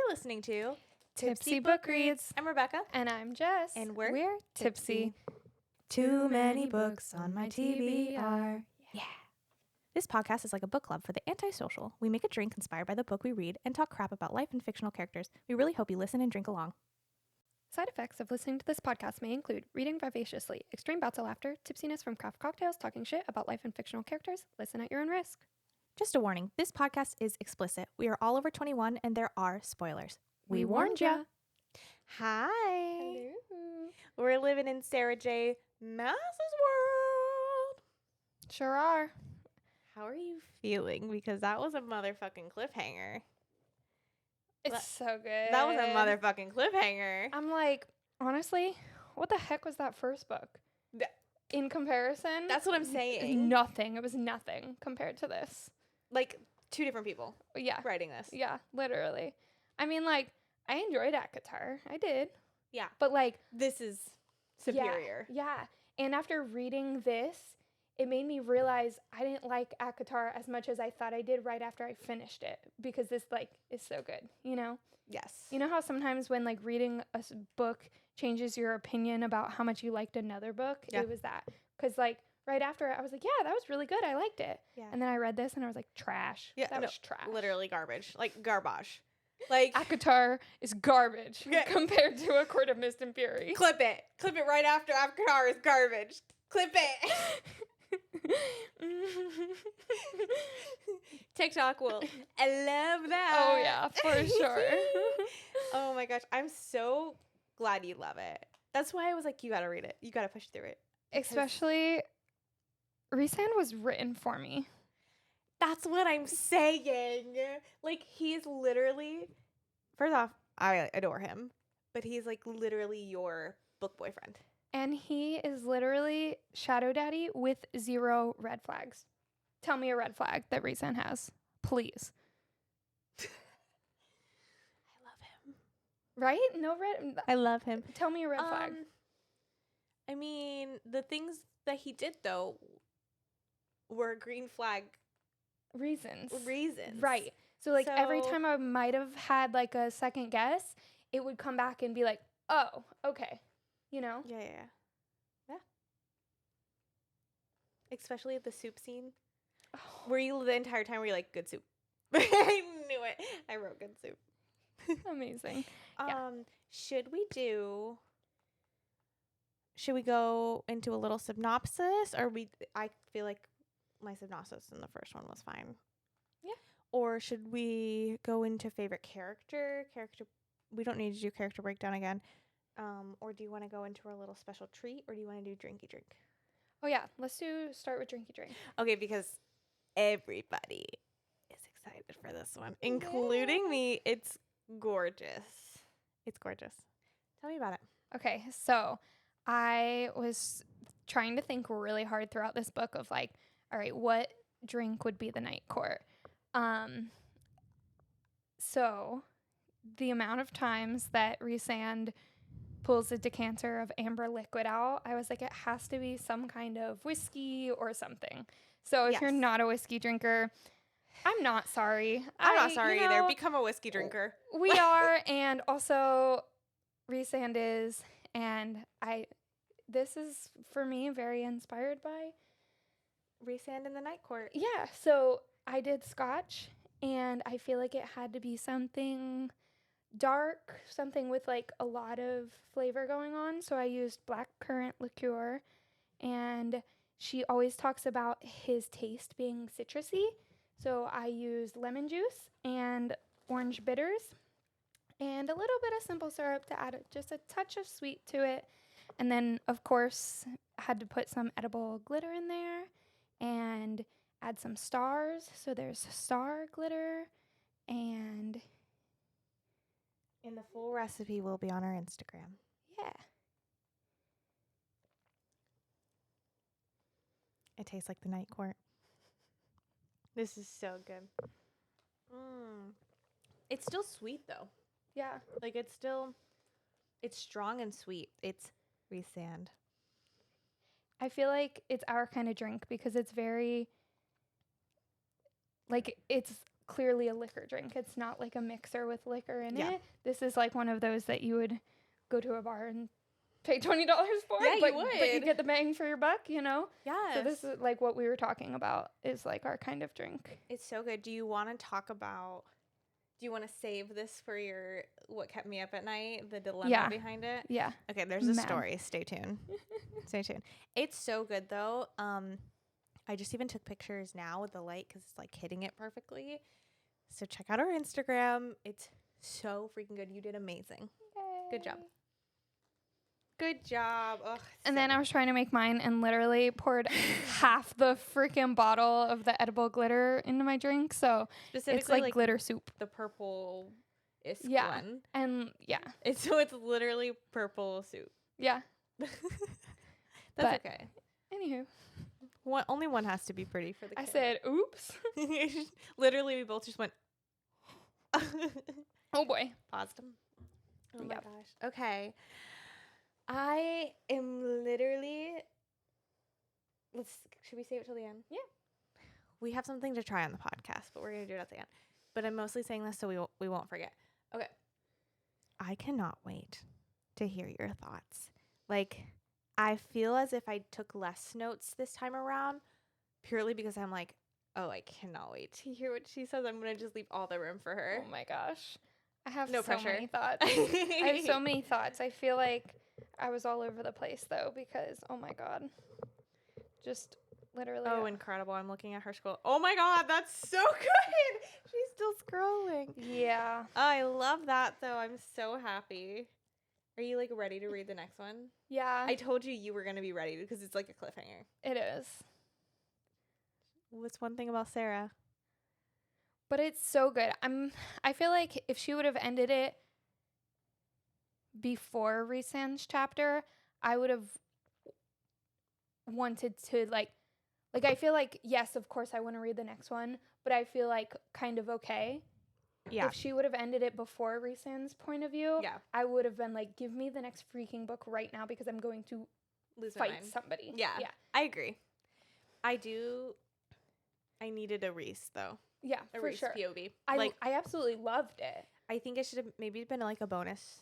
listening to Tipsy Book Reads. I'm Rebecca. And I'm Jess. And we're tipsy. Too many books on my TBR. Yeah. This podcast is like a book club for the antisocial. We make a drink inspired by the book we read and talk crap about life and fictional characters. We really hope you listen and drink along. Side effects of listening to this podcast may include reading vivaciously, extreme bouts of laughter, tipsiness from craft cocktails, talking shit about life and fictional characters. Listen at your own risk. Just a warning, this podcast is explicit. We are all over 21 and there are spoilers. We warned ya. Hi. Hello. We're living in Sarah J. Maas's world. Sure are. How are you feeling? Because that was a motherfucking cliffhanger. It's so good. That was a motherfucking cliffhanger. I'm like, honestly, what the heck was that first book? In comparison? That's what I'm saying. Nothing. It was nothing compared to this. Like, two different people writing this. Yeah, literally. I mean, like, I enjoyed ACOMAF. I did. Yeah. But, like... This is superior. Yeah. And after reading this, it made me realize I didn't like ACOMAF as much as I thought I did right after I finished it. Because this, like, is so good, you know? Yes. You know how sometimes when, like, reading a book changes your opinion about how much you liked another book? Yeah. It was that. Because, like... Right after, I was like, yeah, that was really good. I liked it. Yeah. And then I read this, and I was like, trash. Yeah, that was trash. Literally garbage. Like, garbage. Like ACOMAF is garbage compared to A Court of Mist and Fury. Clip it. Clip it right after ACOMAF is garbage. Clip it. TikTok will. I love that. Oh, yeah, for sure. Oh, my gosh. I'm so glad you love it. That's why I was like, you got to read it. You got to push through it. Especially... Rhysand was written for me. That's what I'm saying. Like, he's literally... First off, I adore him. But he's, like, literally your book boyfriend. And he is literally Shadow Daddy with 0 red flags. Tell me a red flag that Rhysand has. Please. I love him. Right? No red... I love him. Tell me a red flag. I mean, the things that he did, though... were green flag reasons. Right. So, like, every time I might have had, like, a second guess, it would come back and be like, oh, okay. You know? Yeah. Especially the soup scene. Oh. Were you the entire time were you like, good soup? I knew it. I wrote good soup. Amazing. Should we go into a little synopsis? Or I feel like my synopsis in the first one was fine. Yeah. Or should we go into favorite character? We don't need to do character breakdown again. Or do you want to go into our little special treat? Or do you want to do drinky drink? Oh, yeah. Let's start with drinky drink. Okay, because everybody is excited for this one, including me. It's gorgeous. It's gorgeous. Tell me about it. Okay, so I was trying to think really hard throughout this book of like, all right, what drink would be the night court? So the amount of times that Rhysand pulls a decanter of amber liquid out, I was like, it has to be some kind of whiskey or something. So if you're not a whiskey drinker, I'm not sorry. I'm not sorry either. Become a whiskey drinker. We are, and also Rhysand is, and this is, for me, very inspired by Rhysand in the Night Court. Yeah, so I did scotch, and I feel like it had to be something dark, something with like a lot of flavor going on. So I used blackcurrant liqueur, and she always talks about his taste being citrusy. So I used lemon juice and orange bitters and a little bit of simple syrup to add just a touch of sweet to it. And then, of course, I had to put some edible glitter in there and add some stars. So there's star glitter, and the full recipe will be on our Instagram. Yeah. It tastes like the Night Court. This is so good. It's still sweet, though. Yeah. Like, it's strong and sweet. It's Rhysand. I feel like it's our kind of drink because it's very, like, it's clearly a liquor drink. It's not like a mixer with liquor in Yeah. it. This is like one of those that you would go to a bar and pay $20 for. Yeah, you but you would. get the bang for your buck, you know? Yes. So this is like what we were talking about is like our kind of drink. It's so good. Do you want to save this for your what kept me up at night, the dilemma behind it? Yeah. Okay, there's a story. Stay tuned. Stay tuned. It's so good though. I just even took pictures now with the light because it's like hitting it perfectly. So check out our Instagram. It's so freaking good. You did amazing. Yay. Good job. Good job. Ugh, and then I was trying to make mine and literally poured half the freaking bottle of the edible glitter into my drink. So it's like glitter soup. The purple is one. And So it's literally purple soup. Yeah. That's okay. Anywho. Only one has to be pretty for the kid. I said, oops. Literally, we both just went. Oh boy. Paused them. Oh my gosh. Okay. I am literally. Should we save it till the end? Yeah. We have something to try on the podcast, but we're gonna do it at the end. But I'm mostly saying this so we won't forget. Okay. I cannot wait to hear your thoughts. Like, I feel as if I took less notes this time around, purely because I'm like, oh, I cannot wait to hear what she says. I'm gonna just leave all the room for her. Oh my gosh. I have no so pressure. many thoughts. I have so many thoughts. I feel like I was all over the place though because oh my god. Just literally. Oh, incredible. I'm looking at her scroll. Oh my god, that's so good. She's still scrolling. Yeah. Oh, I love that though. I'm so happy. Are you like ready to read the next one? Yeah. I told you were going to be ready because it's like a cliffhanger. It is. What's one thing about Sarah? But it's so good. I feel like if she would have ended it before Rhysand's chapter, I would have wanted to like I feel like yes, of course I want to read the next one, but I feel like kind of okay. Yeah. If she would have ended it before Rhysand's point of view, I would have been like, give me the next freaking book right now because I'm going to fight somebody. Yeah. I agree. I needed a Rhys though. Yeah, a for Rhys sure. POV. I absolutely loved it. I think it should have maybe been like a bonus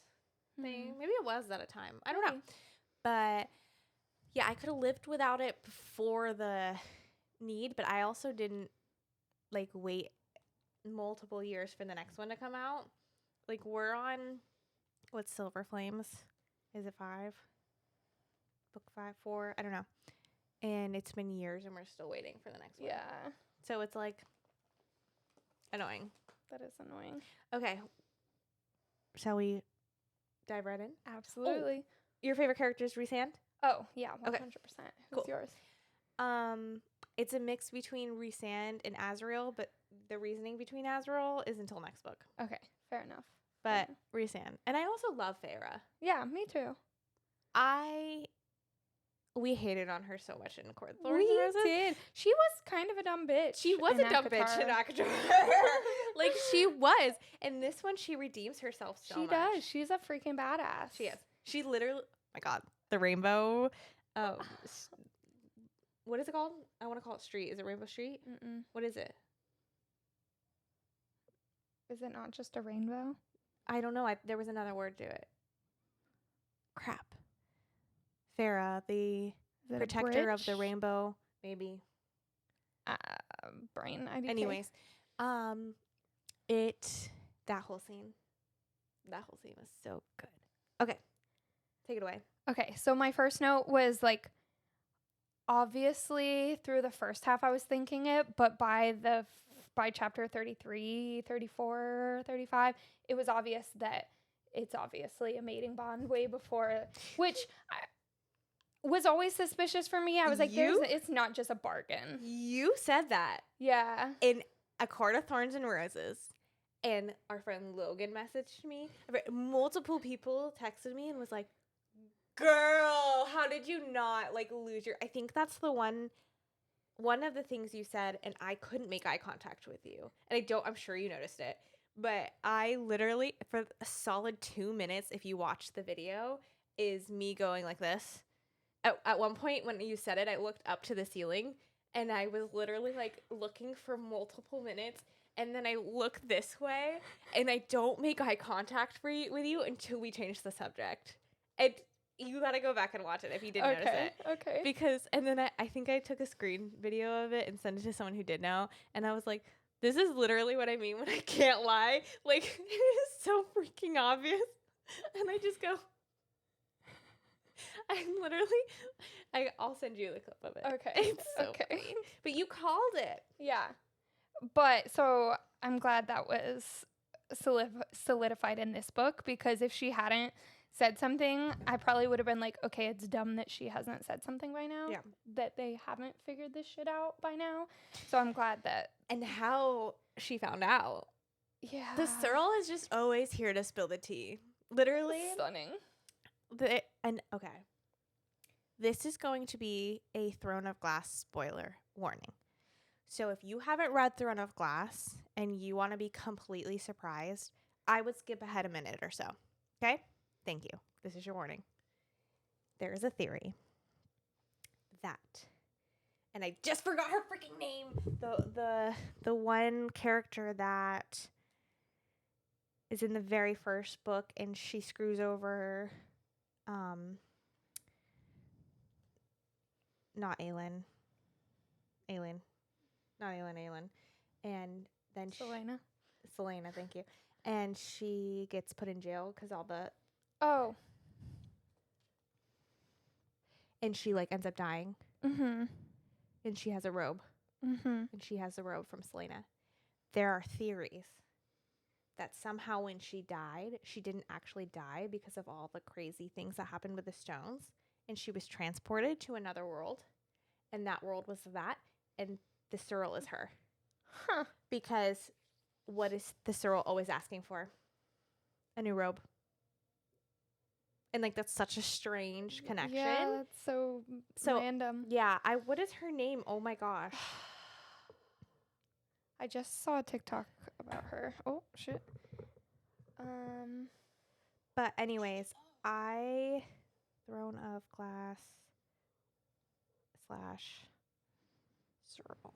thing. Maybe it was at a time. I don't know. But yeah, I could have lived without it before the need, but I also didn't like wait multiple years for the next one to come out. Like we're on what's Silver Flames? Is it 5? Book 5, 4? I don't know. And it's been years and we're still waiting for the next one. Yeah. So it's like annoying. That is annoying. Okay. Shall we dive right in? Absolutely. Oh, your favorite character is Rhysand? Oh, yeah, 100%. Okay. Who's yours? It's a mix between Rhysand and Azriel, but the reasoning between Azriel is until next book. Okay, fair enough. But Rhysand. And I also love Feyre. Yeah, me too. We hated on her so much in Court of Thorns and Roses. We did. She was kind of a dumb bitch. She was a dumb bitch in ACOMAF. Like, she was. And this one, she redeems herself so much. She does. She's a freaking badass. She is. She literally, oh my God, the rainbow. What is it called? I want to call it Street. Is it Rainbow Street? Mm-mm. What is it? Is it not just a rainbow? I don't know. There was another word to it. Crap. Farah, the protector of the rainbow, maybe. Brain. Anyways, that whole scene was so good. Okay, take it away. Okay, so my first note was like, obviously through the first half I was thinking it, but by chapter 33, 34, 35, it was obvious that it's obviously a mating bond way before, which was always suspicious for me. I was like, it's not just a bargain. You said that. Yeah. In A Court of Thorns and Roses. And our friend Logan messaged me. Multiple people texted me and was like, girl, how did you not lose your... I think that's the one of the things you said, and I couldn't make eye contact with you. And I'm sure you noticed it. But I literally, for a solid 2 minutes, if you watch the video, is me going like this. At one point when you said it, I looked up to the ceiling and I was literally looking for multiple minutes and then I look this way, and I don't make eye contact with you until we change the subject. And you gotta go back and watch it if you didn't notice it. Okay. Because, and then I think I took a screen video of it and sent it to someone who did know, and I was like, this is literally what I mean when I can't lie. Like, it is so freaking obvious. And I just go, I'll send you the clip of it. Okay. It's so Okay. funny. But you called it. Yeah. But so I'm glad that was solidified in this book, because if she hadn't said something, I probably would have been like, okay, it's dumb that she hasn't said something by now. Yeah. That they haven't figured this shit out by now. So I'm glad that. And how she found out. Yeah. The Searle is just always here to spill the tea. Literally. Stunning. Okay. This is going to be a Throne of Glass spoiler warning. So if you haven't read Throne of Glass and you want to be completely surprised, I would skip ahead a minute or so. Okay? Thank you. This is your warning. There is a theory that, and I just forgot her freaking name. The one character that is in the very first book, and she screws over, not Aelin. Not Aelin. And then Selena, thank you. And she gets put in jail because all the... Oh. And she, like, ends up dying. Mm-hmm. And she has a robe. Mm-hmm. And she has the robe from Selena. There are theories that somehow when she died, she didn't actually die because of all the crazy things that happened with the stones. And she was transported to another world. And that world was that. And the Searle is her. Huh. Because what is the Searle always asking for? A new robe. And, like, that's such a strange connection. Yeah, that's so random. Yeah, what is her name? Oh, my gosh. I just saw a TikTok about her. Oh, shit. But anyways, Throne of Glass / Searle.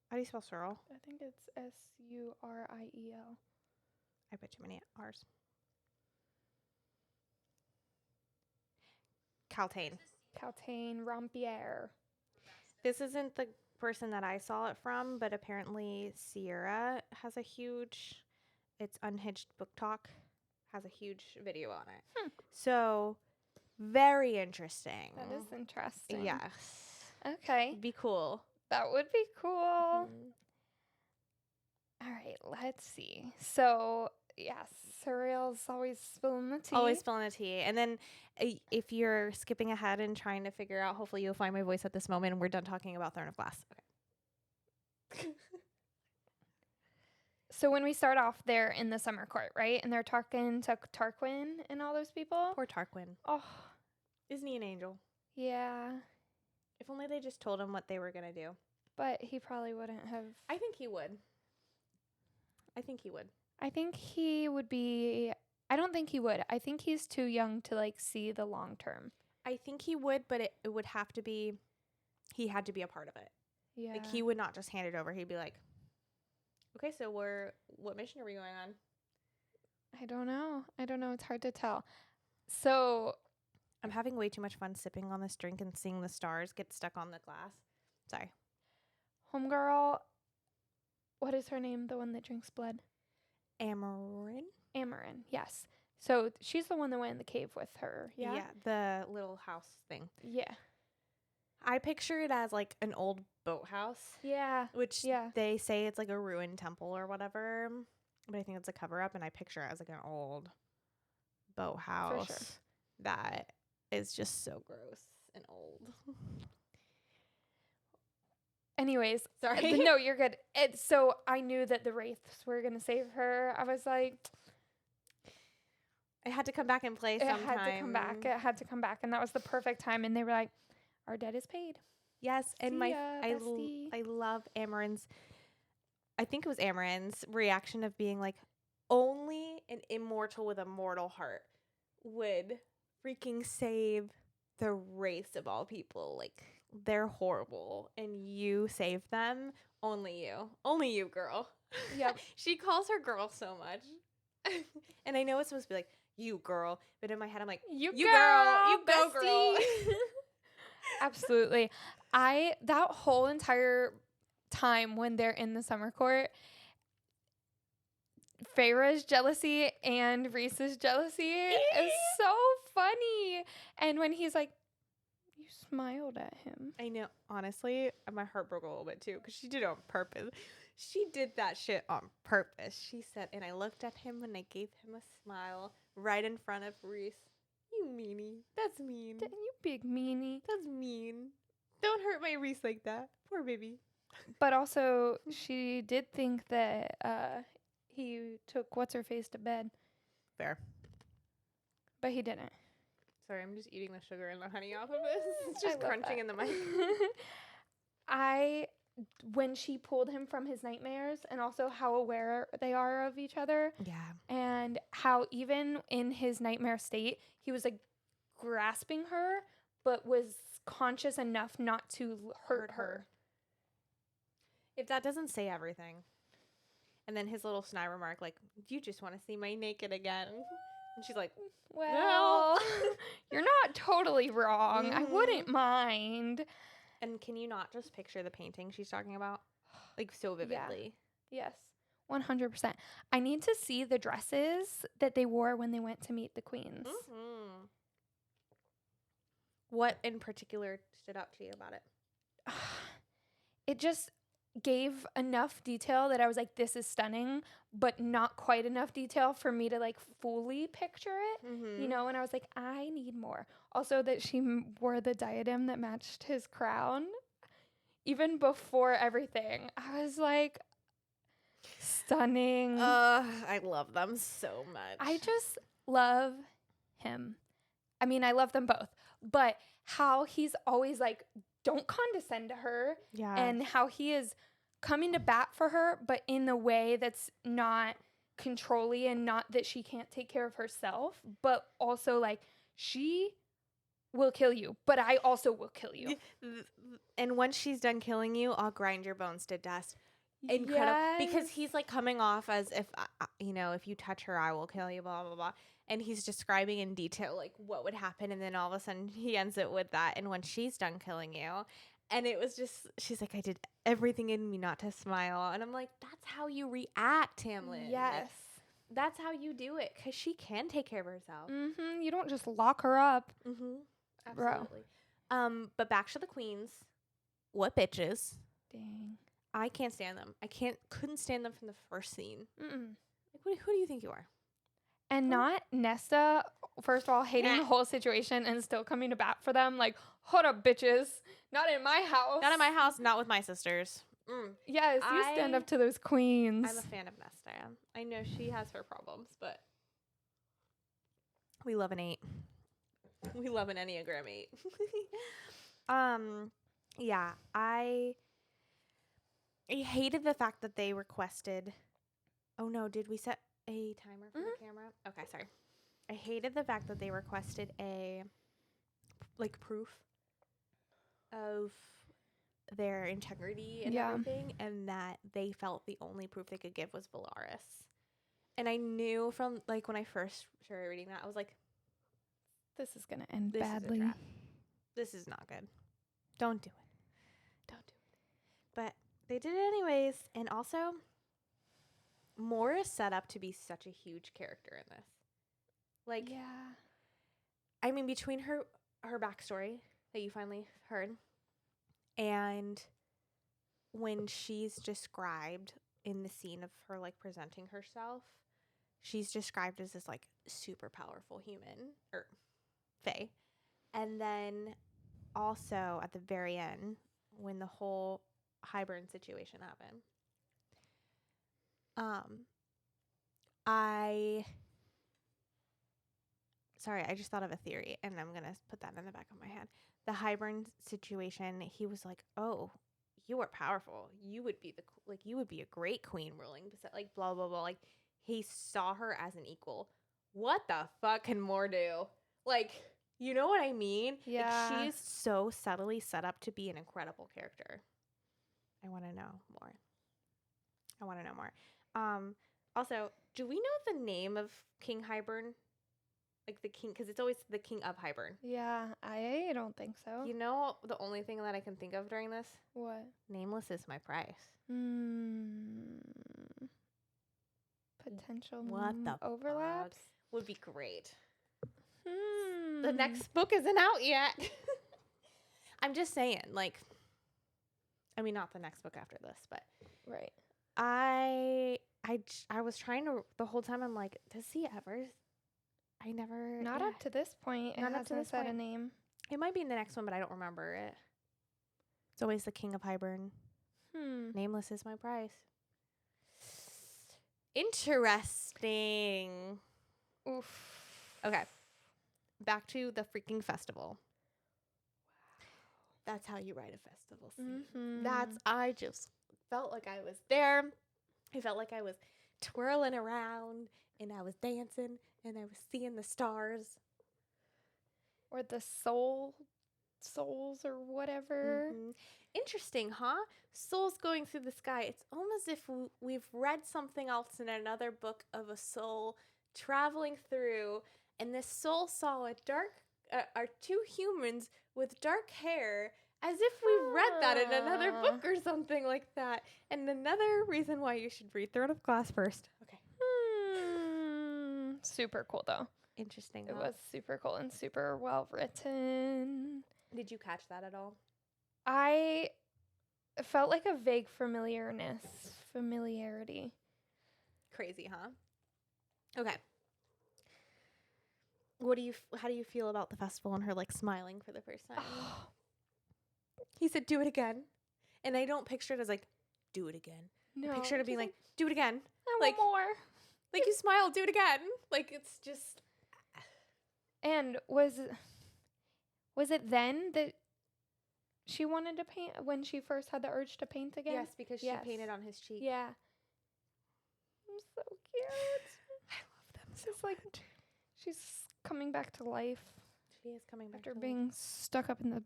How do you spell Searle? I think it's Suriel. I put too many R's. Caltaine Rompier. This isn't the person that I saw it from, but apparently Sierra has a huge, it's Unhinged Book Talk, has a huge video on it. So, very interesting. That is interesting. Yes. Okay. Be cool. That would be cool. Mm-hmm. All right, let's see. So, yes, Suriel's always spilling the tea. Always spilling the tea. And then if you're skipping ahead and trying to figure out, hopefully you'll find my voice at this moment and we're done talking about Throne of Glass. Okay. So when we start off there in the summer court, right? And they're talking to Tarquin and all those people. Poor Tarquin. Oh. Isn't he an angel? Yeah. If only they just told him what they were going to do. But he probably wouldn't have. I think he would. I think he would be. I don't think he would. I think he's too young to, like, see the long term. I think he would, but it would have to be, he had to be a part of it. Yeah. Like, he would not just hand it over. He'd be like, okay, so what mission are we going on? I don't know. It's hard to tell. So I'm having way too much fun sipping on this drink and seeing the stars get stuck on the glass. Sorry. Homegirl, what is her name? The one that drinks blood? Amarin, yes. So she's the one that went in the cave with her. Yeah. Yeah, the little house thing. Yeah. I picture it as, like, an old boathouse. Yeah. Which they say it's like a ruined temple or whatever. But I think it's a cover-up, and I picture it as, like, an old boathouse. For sure. That is just so gross and old. Anyways. Sorry. No, you're good. So I knew that the Wraiths were going to save her. I was like... It had to come back and play sometime. It had to come back. And that was the perfect time. And they were like, our debt is paid. Yes. And bestie. I love Amarin's, I think it was Amarin's reaction of being like, only an immortal with a mortal heart would freaking save the race of all people. Like, they're horrible and you save them. Only you, girl. Yep. She calls her girl so much. And I know it's supposed to be like, you girl. But in my head, I'm like, you girl. You go, girl. Absolutely. That whole entire time when they're in the summer court, Feyre's jealousy and Rhys's jealousy is so funny. And when he's like, you smiled at him. I know. Honestly, my heart broke a little bit too because she did it on purpose. She did that shit on purpose. She said, and I looked at him and I gave him a smile right in front of Rhys. You meanie. That's mean. You big meanie. That's mean. Don't hurt my Rhys like that. Poor baby. But also, she did think that he took what's-her-face to bed. Fair. But he didn't. Sorry, I'm just eating the sugar and the honey off of this. It's just crunching in the mic. When she pulled him from his nightmares, and also how aware they are of each other. Yeah. And how even in his nightmare state, he was like grasping her, but was conscious enough not to hurt her. If that doesn't say everything. And then his little snide remark, like, you just want to see my naked again. And she's like, well, you're not totally wrong. I wouldn't mind. And can you not just picture the painting she's talking about? Like, so vividly. Yeah. Yes. 100%. I need to see the dresses that they wore when they went to meet the queens. Mm-hmm. What in particular stood out to you about it? It just gave enough detail that I was like, this is stunning, but not quite enough detail for me to like fully picture it, you know? And I was like, I need more. Also that she wore the diadem that matched his crown. Even before everything, I was like, stunning. I love them so much. I just love him. I mean, I love them both, but how he's always like, don't condescend to her. Yeah. And how he is coming to bat for her, but in a way that's not controlling and not that she can't take care of herself, but also like, she will kill you, but I also will kill you. And once she's done killing you, I'll grind your bones to dust. Incredible. Yes. Because he's like coming off as if, if you touch her, I will kill you, blah, blah, blah. And he's describing in detail like what would happen. And then all of a sudden he ends it with that. And when she's done killing you, and it was just, she's like, I did everything in me not to smile. And I'm like, that's how you react, Tamlin. Yes. That's how you do it. Because she can take care of herself. Mm-hmm. You don't just lock her up. Mm-hmm. Absolutely. But back to the queens. What bitches. Dang. I can't stand them. Couldn't stand them from the first scene. Mm-mm. Like, who do you think you are? And not Nesta, first of all, hating the whole situation and still coming to bat for them. Like, hold up, bitches. Not in my house. Not in my house. Not with my sisters. Yes, you stand up to those queens. I'm a fan of Nesta. I know she has her problems, but we love an 8. We love an Enneagram 8. Yeah, I hated the fact that they requested. Oh no, did we set a timer for the camera? Okay, sorry. I hated the fact that they requested a proof of their integrity and everything, and that they felt the only proof they could give was Valaris. And I knew from when I first started reading that, I was like, this is gonna end this badly. Is a trap. This is not good. Don't do it. Don't do it. But they did it anyways. And also, Moore is set up to be such a huge character in this. I mean, between her backstory that you finally heard, and when she's described in the scene of her presenting herself, she's described as this super powerful human or fae. And then also at the very end, when the whole Hybern situation happened, I just thought of a theory, and I'm going to put that in the back of my head. The Hybern situation, he was like, oh, you are powerful. You would be you would be a great queen ruling, blah, blah, blah. He saw her as an equal. What the fuck can Moore do? You know what I mean? Yeah. She's so subtly set up to be an incredible character. I want to know more. Also, do we know the name of King Hybern? Like the king, because it's always the king of Hybern. Yeah, I don't think so. You know, the only thing that I can think of during this? What? Nameless is my price. Potential What the overlaps? Would be great. The next book isn't out yet. I'm just saying, like, I mean, not the next book after this, but Right. I was trying to, the whole time I'm like, does he ever? I never. Not up to this point. It hasn't said a name. It might be in the next one, but I don't remember it. It's always the king of Hybern. Nameless is my price. Interesting. Oof. Okay. Back to the freaking festival. That's how you write a festival scene. I just felt like I was there. I felt like I was twirling around and I was dancing and I was seeing the stars. Or the souls or whatever. Interesting, huh? Souls going through the sky. It's almost as if we've read something else in another book of a soul traveling through, and this soul saw are two humans with dark hair, as if we read that in another book or something like that. And another reason why you should read Throne of Glass first. Okay. Super cool, though. Interesting. It was super cool and super well written. Did you catch that at all? I felt like a vague familiarity. Crazy, huh? Okay. How do you feel about the festival and her like smiling for the first time? He said, "Do it again," and I don't picture it as like, "Do it again." No, I picture it being like, "Do it again." I like want more. Like you smiled, do it again. Like it's just. And was it then that she wanted to paint when she first had the urge to paint again? Yes, because she painted on his cheek. Yeah. I'm so cute. I love them so much. She's coming back to life. She is coming back after to being life. stuck up in the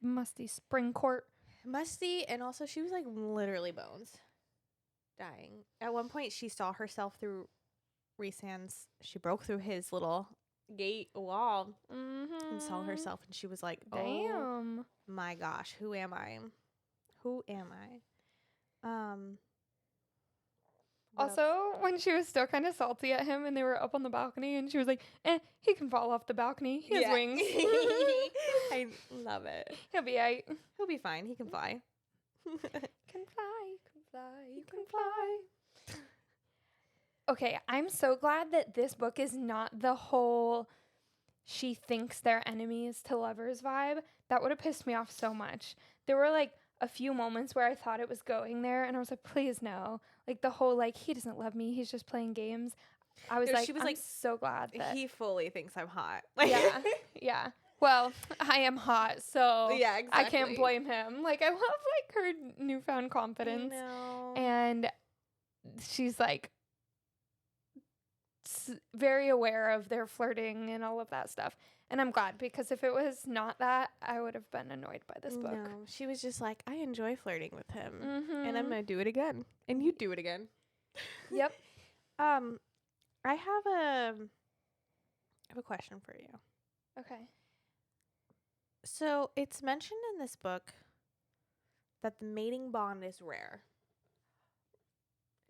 musty spring court. Musty, and also she was like literally bones, dying. At one point, she saw herself through Rhysand's. She broke through his little gate wall and saw herself, and she was like, "Damn, oh my gosh, who am I? Who am I?" Also, when she was still kind of salty at him and they were up on the balcony and she was like, he can fall off the balcony. He has wings. I love it. He'll be right. He'll be fine. He can fly. Can fly. You can fly. Okay, I'm so glad that this book is not the whole she thinks they're enemies to lovers vibe. That would have pissed me off so much. There were like a few moments where I thought it was going there and I was like, please no. Like the whole like, he doesn't love me, he's just playing games. I was like, I'm so glad that he fully thinks I'm hot. Yeah. Well, I am hot, so yeah, exactly. I can't blame him. Like I love like her newfound confidence. I know. And she's like very aware of their flirting and all of that stuff. And I'm glad, because if it was not that, I would have been annoyed by this book. No, she was just like, I enjoy flirting with him, and I'm gonna do it again, and you do it again. Yep. I have a question for you. Okay. So it's mentioned in this book that the mating bond is rare.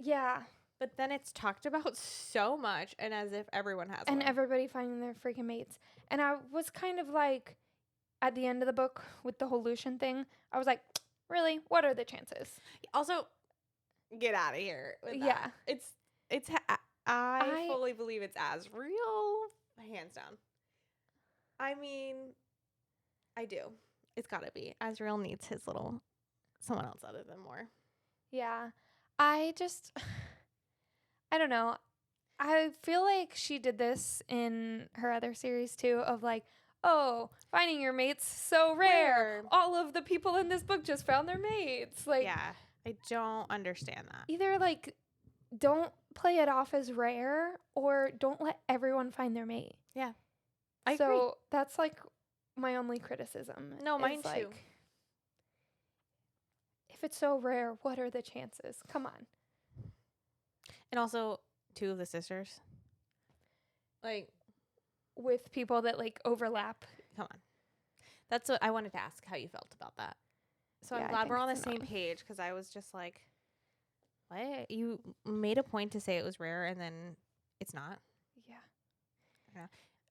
Yeah. But then it's talked about so much, and as if everyone has and one. everybody finding their freaking mates. And I was kind of like, at the end of the book with the whole Lucian thing, I was like, really? What are the chances? Also, get out of here with that. Yeah. I fully believe it's as real, hands down. I mean, I do. It's gotta be. Asriel needs his little someone else other than Moore. Yeah. I don't know. I feel like she did this in her other series too, of like, oh, finding your mate's so rare. All of the people in this book just found their mates. Like, yeah, I don't understand that. Either like, don't play it off as rare, or don't let everyone find their mate. Yeah, I agree. So that's like my only criticism. No, mine too. Like, if if it's so rare, what are the chances? Come on. And also, 2 of the sisters. Like, With people that, like, overlap. come on. That's what I wanted to ask, how you felt about that. So Yeah, I'm I glad think we're on the it's same annoying. page, because I was just like, what? You made a point to say it was rare, and then it's not. Yeah.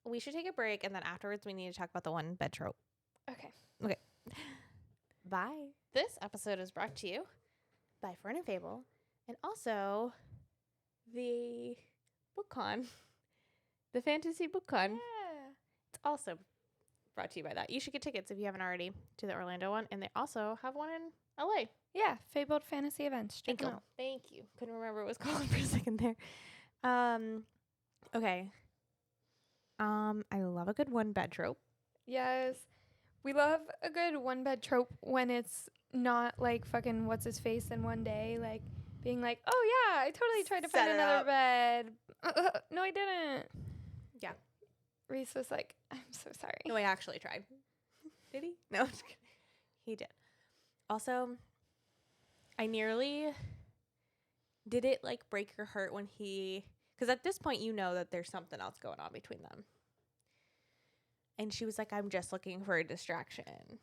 We should take a break, and then afterwards we need to talk about the one bed trope. Okay. Bye. This episode is brought to you by Fern and Fable, and also the BookCon, the Fantasy BookCon. Yeah. It's also brought to you by that. You should get tickets if you haven't already to the Orlando one, and they also have one in LA. Yeah. Fabled Fantasy Events. Check them out. Thank you. Couldn't remember what it was called for a second there. Okay. I love a good one bed trope. Yes. We love a good one bed trope when it's not like fucking what's his face in one day, like being like, oh yeah, I totally tried to Set find it another up. bed. No, I didn't. Yeah. Rhys was like, I'm so sorry. No, I actually tried. Did he? No, I'm just kidding. He did. Also, I nearly did it like break your heart when he, because at this point you know that there's something else going on between them. And she was like, I'm just looking for a distraction.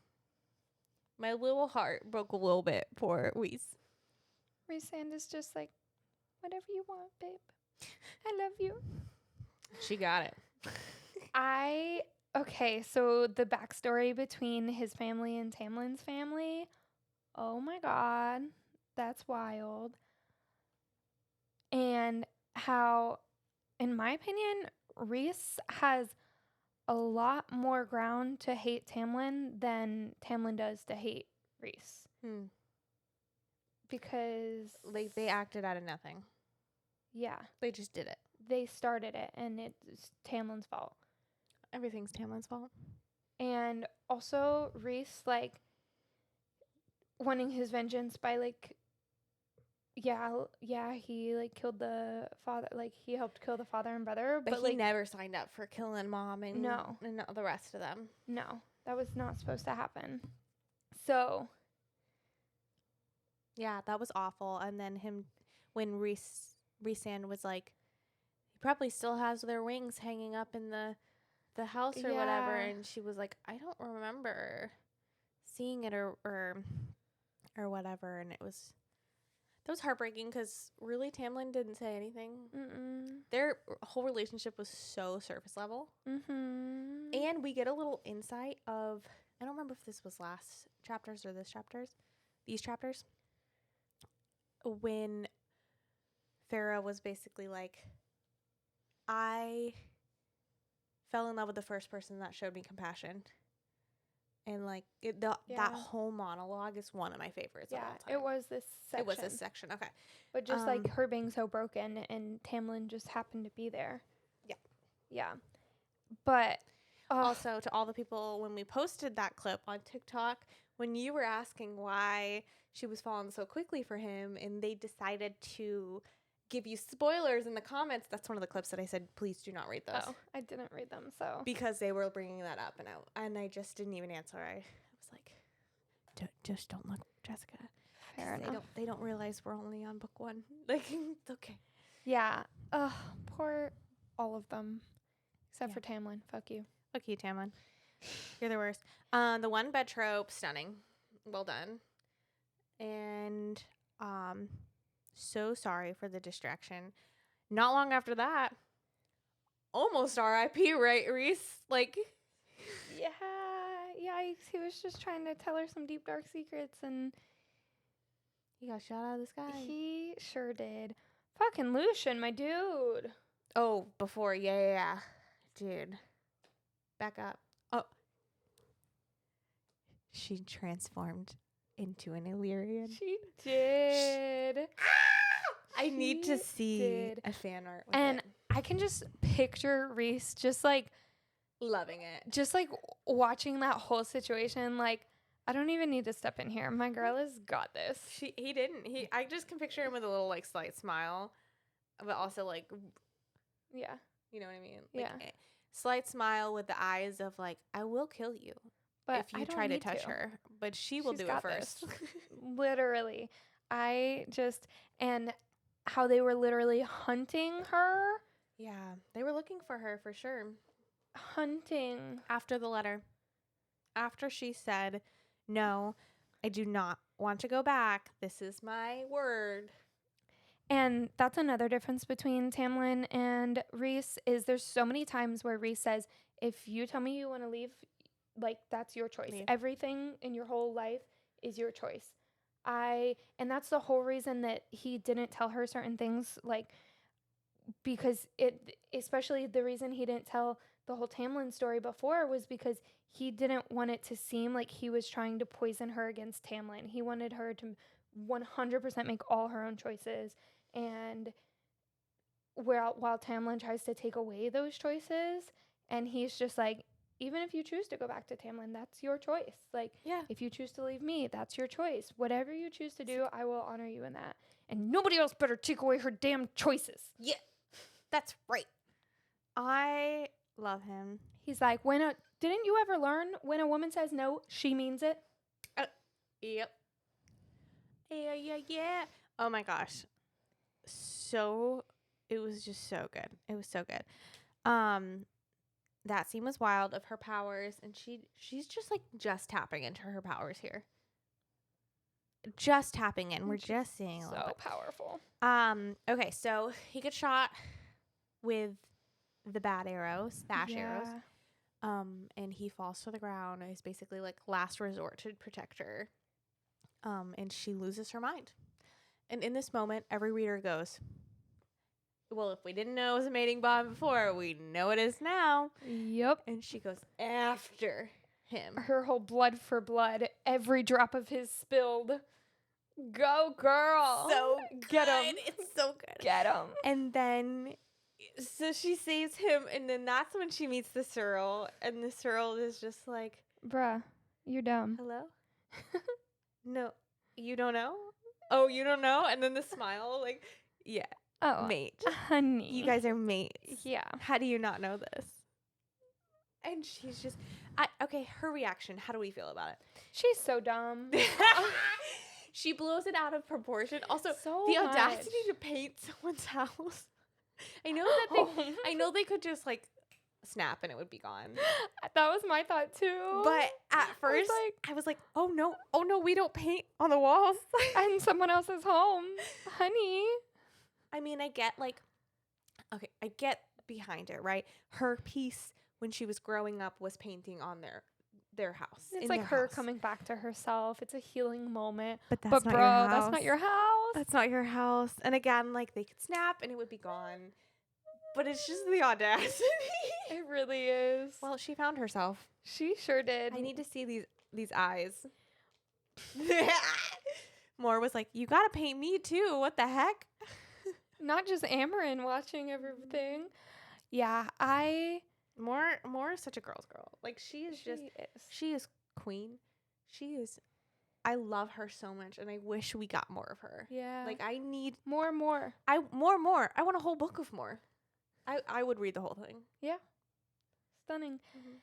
My little heart broke a little bit for Rhys. Rhysand is just like, whatever you want, babe. I love you. She got it. Okay, so the backstory between his family and Tamlin's family, oh my god, that's wild. And how, in my opinion, Rhys has a lot more ground to hate Tamlin than Tamlin does to hate Rhys. Because Like, they acted out of nothing. yeah, They just did it. they started it and it's Tamlin's fault. Everything's Tamlin's fault. And also Rhys, like, wanting his vengeance by, like, yeah, he, like, killed the father, like, he helped kill the father and brother, But he like, never signed up for killing Mom and, No. and the rest of them. no, that was not supposed to happen. So, Yeah, that was awful. And then when Rhysand was like, he probably still has their wings hanging up in the house or whatever. Yeah. And she was like, I don't remember seeing it or whatever. And that was heartbreaking because really Tamlin didn't say anything. Their whole relationship was so surface level. And we get a little insight of, I don't remember if this was last chapters or these chapters, when Farah was basically like, I fell in love with the first person that showed me compassion. And like that whole monologue is one of my favorites of all time. it was this section. It was this section, okay. But just like her being so broken and Tamlin just happened to be there. Yeah. Yeah. But also to all the people, when we posted that clip on TikTok, when you were asking why she was falling so quickly for him and they decided to give you spoilers in the comments, that's one of the clips that I said, please do not read those. Oh, I didn't read them, so. Because they were bringing that up, and I just didn't even answer. I was like, just don't look, Jessica. Fair enough. They don't realize we're only on book 1. Like, it's okay. Yeah. Poor all of them. Except for Tamlin. Fuck you. Fuck you, Tamlin. You're the worst. The one bed trope, stunning. Well done. And so sorry for the distraction. Not long after that, almost R.I.P. right, Rhys? Like, Yeah. Yikes. He was just trying to tell her some deep, dark secrets, and he got shot out of the sky. he sure did. Fucking Lucian, my dude. Oh, before, yeah. Dude. Back up. Oh. She transformed into an Illyrian. She did. I need to see a fan art with it. I can just picture Rhys just like loving it. Just like watching that whole situation, like, I don't even need to step in here. My girl has got this. He didn't. I just can picture him with a little like slight smile, but also like, yeah, you know what I mean? Like, yeah. Slight smile with the eyes of like, I will kill you. But if you I don't try to need touch her, but she will She's do it got first. this. Literally. And how they were literally hunting her. Yeah, they were looking for her for sure. Hunting. After the letter. After she said, no, I do not want to go back. This is my word. And that's another difference between Tamlin and Rhys is there's so many times where Rhys says, if you tell me you want to leave, like, that's your choice. Leave. Everything in your whole life is your choice. And that's the whole reason that he didn't tell her certain things, like, because especially the reason he didn't tell the whole Tamlin story before was because he didn't want it to seem like he was trying to poison her against Tamlin. He wanted her to 100% make all her own choices. And while Tamlin tries to take away those choices, and he's just like, even if you choose to go back to Tamlin, that's your choice. Like, Yeah. if you choose to leave me, that's your choice. Whatever you choose to do, I will honor you in that. And nobody else better take away her damn choices. Yeah, that's right. I love him. He's like, didn't you ever learn when a woman says no, she means it? Yep. Yeah. Oh my gosh. It was just so good. It was so good. That scene was wild of her powers, and she's just like just tapping into her powers here. Just tapping in. We're just seeing a little bit. So powerful. Okay, so he gets shot with the bad arrows, the ash arrows. And he falls to the ground. It's basically like last resort to protect her. And she loses her mind. And in this moment, every reader goes, well, if we didn't know it was a mating bond before, we know it is now. Yep. And she goes after him. Her whole blood for blood, every drop of his spilled. Go, girl. So get good. him. It's so good. Get him. And then, so she saves him, and then that's when she meets the Searle, and the Searle is just like, bruh, you're dumb. hello? No, you don't know? Oh, you don't know? And then the smile, like, yeah, mate. Honey. You guys are mates. Yeah. How do you not know this? And she's just, okay, her reaction, how do we feel about it? She's so dumb. She blows it out of proportion. Also, so the much. audacity to paint someone's house. I know that I know they could just like snap and it would be gone. That was my thought too. But at first, I was like, oh no, we don't paint on the walls. And someone else's home, honey. I mean, I get behind it, right? Her piece when she was growing up was painting on their house. It's like her coming back to herself. It's a healing moment. But that's not your house. That's not your house. That's not your house. And again, like they could snap and it would be gone. But it's just the audacity. It really is. Well, she found herself. She sure did. I need to see these eyes. Moore was like, you gotta paint me too. What the heck? Not just Amarin watching everything. Yeah, Moore is such a girl's girl. Like she is queen. I love her so much and I wish we got more of her. Yeah. Like I need more. more. I want a whole book of more. I would read the whole thing. Yeah. Stunning. Mm-hmm.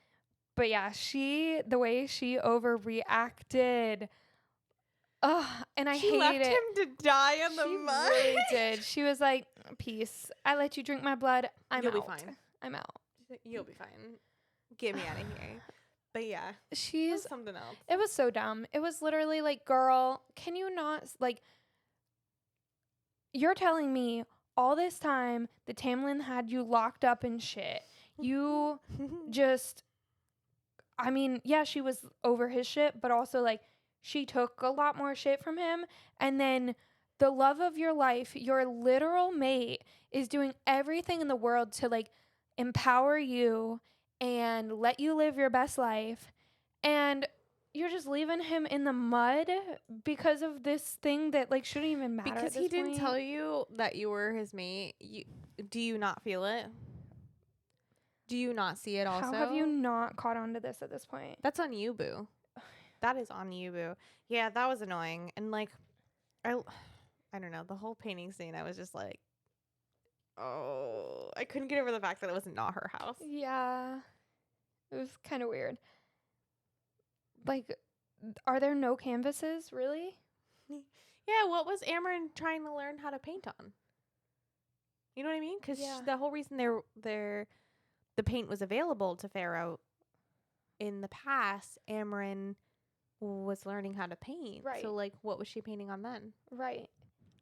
But yeah, the way she overreacted. And I she left hate it. him to die in the mud. She really did. She was like, peace. I let you drink my blood. You'll out. be fine. I'm out. You'll be fine. Get me out of here. But yeah, she's something else. It was so dumb. It was literally like, girl, can you not, like, you're telling me all this time the Tamlin had you locked up and shit. You just, I mean, yeah, she was over his shit, but also like she took a lot more shit from him. And then the love of your life, your literal mate, is doing everything in the world to like empower you and let you live your best life. And you're just leaving him in the mud because of this thing that like shouldn't even matter. Because he didn't tell you that you were his mate. Do you not feel it? Do you not see it also? How have you not caught on to this at this point? That's on you, boo. That is on you, boo. Yeah, that was annoying. And like, I don't know, the whole painting scene, I was just like, oh, I couldn't get over the fact that it was not her house. Yeah. It was kind of weird. Like, are there no canvases, really? Yeah, what was Amren trying to learn how to paint on? You know what I mean? Because Yeah. the whole reason the paint was available to Pharaoh in the past, Amren was learning how to paint. Right. So, like, what was she painting on then? Right.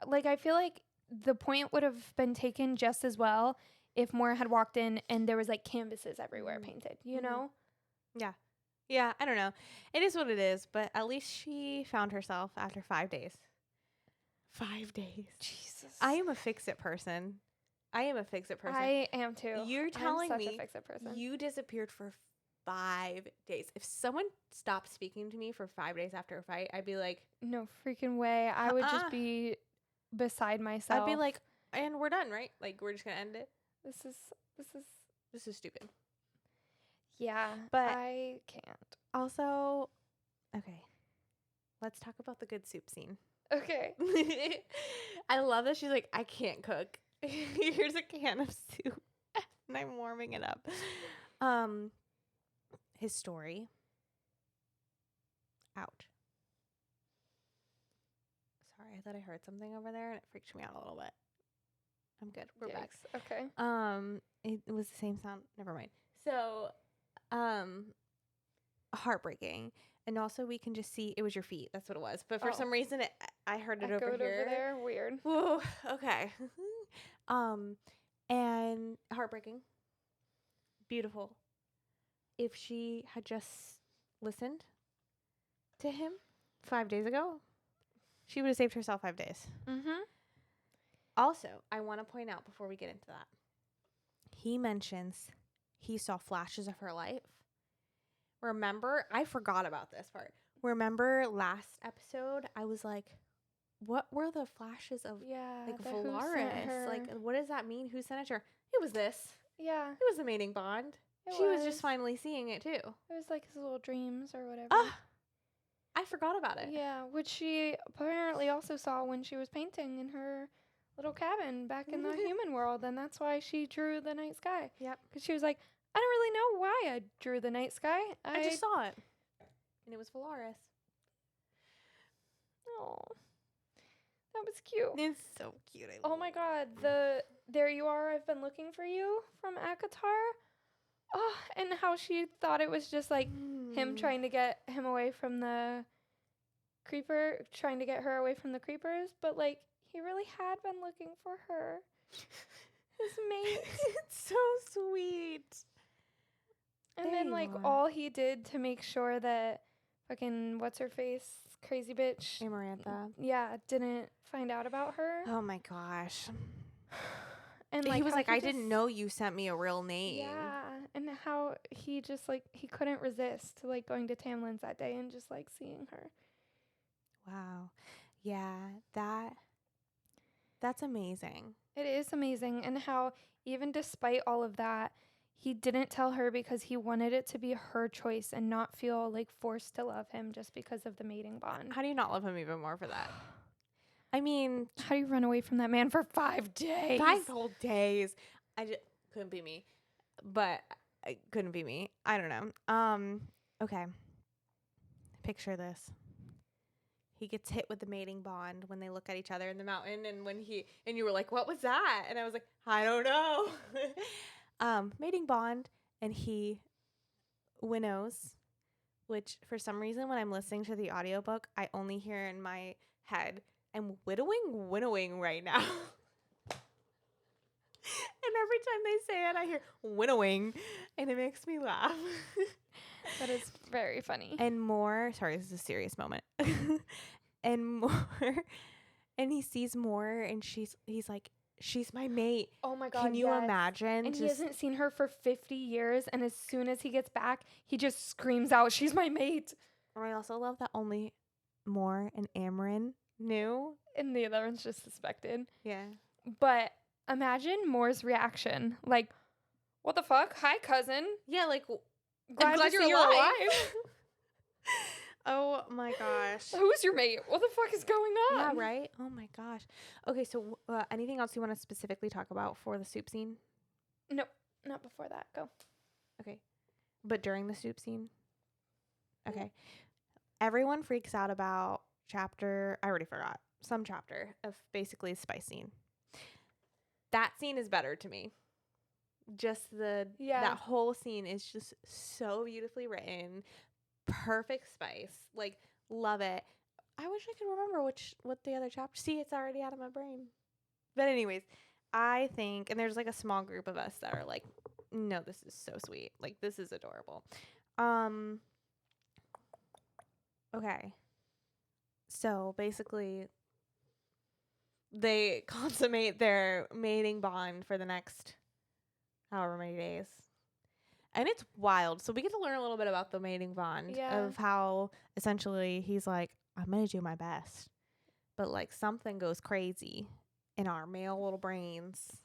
Like, I feel like the point would have been taken just as well if Moore had walked in and there was, like, canvases everywhere painted, you know? Yeah, I don't know. It is what it is, but at least she found herself after 5 days. 5 days. Jesus. I am a fix-it person. I am too. You're telling I'm such me a fix-it person. you disappeared for 5 days. If someone stopped speaking to me for 5 days after a fight, I'd be like, no freaking way. I would just be beside myself. I'd be like, and we're done, right? Like, we're just gonna end it. This is stupid. Yeah, But I can't. Also, okay, let's talk about the good soup scene. Okay. I love that she's like, I can't cook. Here's a can of soup, and I'm warming it up. His story. Ouch. Sorry, I thought I heard something over there, and it freaked me out a little bit. I'm good. We're back. Okay. It was the same sound. Never mind. So, heartbreaking. And also we can just see it was your feet. That's what it was. But for some reason I heard it over here. Over there. Weird. Whoa. Okay. And heartbreaking. Beautiful. If she had just listened to him 5 days ago, she would have saved herself 5 days. Mm-hmm. Also, I want to point out before we get into that, he mentions he saw flashes of her life. Remember, I forgot about this part. Remember last episode, I was like, what were the flashes of like Valaris? Like, what does that mean? Who sent it to her? It was this. Yeah. It was the mating bond. She was just finally seeing it too. It was like his little dreams or whatever. I forgot about it. Yeah, which she apparently also saw when she was painting in her little cabin back in the human world, and that's why she drew the night sky. Yep. Because she was like, I don't really know why I drew the night sky. I just saw it. And it was Valaris. Oh, that was cute. It's so cute. Oh my god, There You Are, I've Been Looking For You from ACOTAR. Oh, and how she thought it was just like him trying to get him away from the creeper, trying to get her away from the creepers, but like he really had been looking for her. His mate. It's so sweet. And then like all he did to make sure that fucking what's her face, crazy bitch, Amarantha. Yeah, didn't find out about her. Oh my gosh. And he was like, I didn't know you sent me a real name. Yeah, and how he just like he couldn't resist like going to Tamlin's that day and just like seeing her. Wow. Yeah, that's amazing. It is amazing, and how even despite all of that, he didn't tell her because he wanted it to be her choice and not feel like forced to love him just because of the mating bond. How do you not love him even more for that? I mean, how do you run away from that man for 5 days? 5 whole days. Couldn't be me. But it couldn't be me. I don't know. Okay. Picture this. He gets hit with the mating bond when they look at each other in the mountain, and you were like, what was that? And I was like, I don't know. Mating bond, and he winnows, which for some reason when I'm listening to the audiobook, I only hear in my head, I'm winnowing right now. And every time they say it, I hear winnowing, and it makes me laugh. That is very funny. And more, sorry, this is a serious moment. And he sees more, and he's like, she's my mate. Oh my God. Can you imagine? And he hasn't seen her for 50 years, and as soon as he gets back, he just screams out, she's my mate. I also love that only Moore and Amren knew. And the other ones just suspected. Yeah. But imagine Moore's reaction. Like, what the fuck? Hi, cousin. Yeah, like, I'm glad you're alive. Oh my gosh. Who's your mate? What the fuck is going on? Yeah, right? Oh my gosh. Okay, so anything else you want to specifically talk about for the soup scene? Nope, not before that. Go. Okay. But during the soup scene? Okay. everyone freaks out about chapter, I already forgot, some chapter of basically a spice scene. That scene is better to me. Just that whole scene is just so beautifully written. Perfect spice. Like, love it. I wish I could remember what the other chapter. See, it's already out of my brain. But anyways, I think, and there's like a small group of us that are like, no, this is so sweet. Like, this is adorable. Okay. So basically, they consummate their mating bond for the next however many days. And it's wild. So we get to learn a little bit about the mating bond of how essentially he's like, I'm going to do my best. But like something goes crazy in our male little brains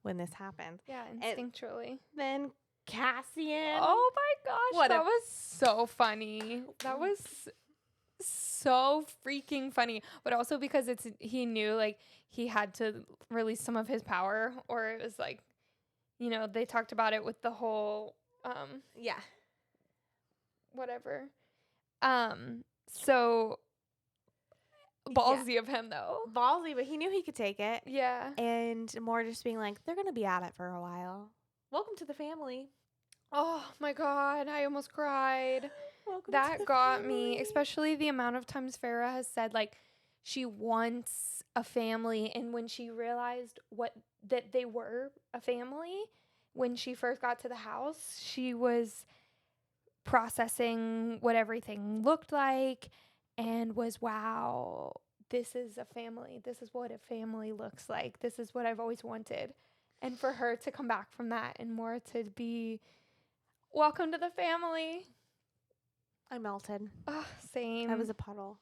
when this happens. Yeah, instinctually. And then Cassian. Oh my gosh, that was so funny. That was so freaking funny. But also because he knew like he had to release some of his power, or it was like, you know, they talked about it with the whole whatever. So ballsy of him though. Ballsy, but he knew he could take it. Yeah. And more just being like, they're going to be at it for a while. Welcome to the family. Oh my God, I almost cried. Welcome that to the got family. me, especially the amount of times Farrah has said like she wants a family, and when she realized that they were a family when she first got to the house, she was processing what everything looked like and was, wow, this is a family. This is what a family looks like. This is what I've always wanted. And for her to come back from that and more to be, welcome to the family. I melted. Same. I was a puddle.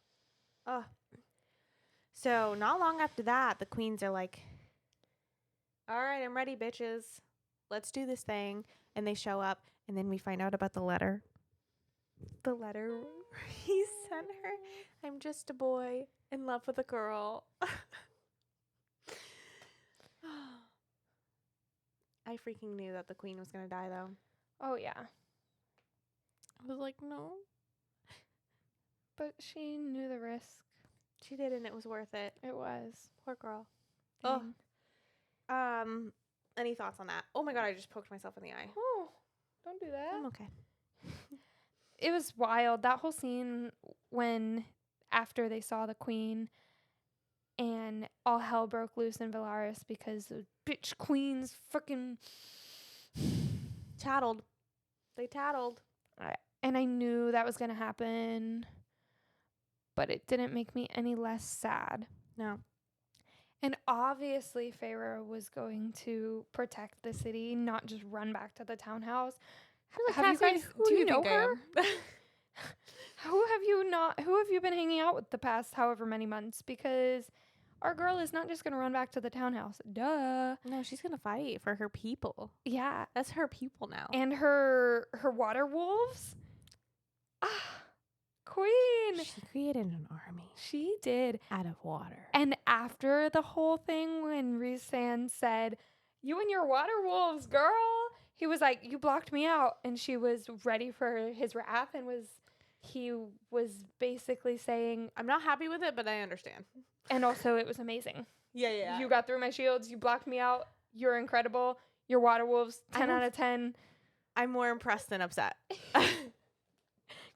So not long after that, the queens are like, all right, I'm ready, bitches. Let's do this thing. And they show up, and then we find out about the letter. The letter he sent her. I'm just a boy in love with a girl. I freaking knew that the queen was going to die, though. Oh, yeah. I was like, no. But she knew the risk. She did, and it was worth it. It was. Poor girl. Dang. Oh. Any thoughts on that? Oh my God, I just poked myself in the eye. Oh, don't do that. I'm okay. It was wild. That whole scene when after they saw the queen and all hell broke loose in Valaris because the bitch queens freaking tattled. They tattled. And I knew that was going to happen, but it didn't make me any less sad. No. And obviously Farrah was going to protect the city, not just run back to the townhouse. Have you guys, do you know her? Who have you been hanging out with the past however many months? Because our girl is not just going to run back to the townhouse. Duh. No, she's going to fight for her people. Yeah. That's her people now. And her water wolves. Queen. She created an army. She did. Out of water. And after the whole thing, when Rhysand said, you and your water wolves, girl, he was like, you blocked me out. And she was ready for his wrath and he was basically saying, I'm not happy with it, but I understand. And also it was amazing. Yeah. You got through my shields. You blocked me out. You're incredible. Your water wolves, 10 out of 10. I'm more impressed than upset.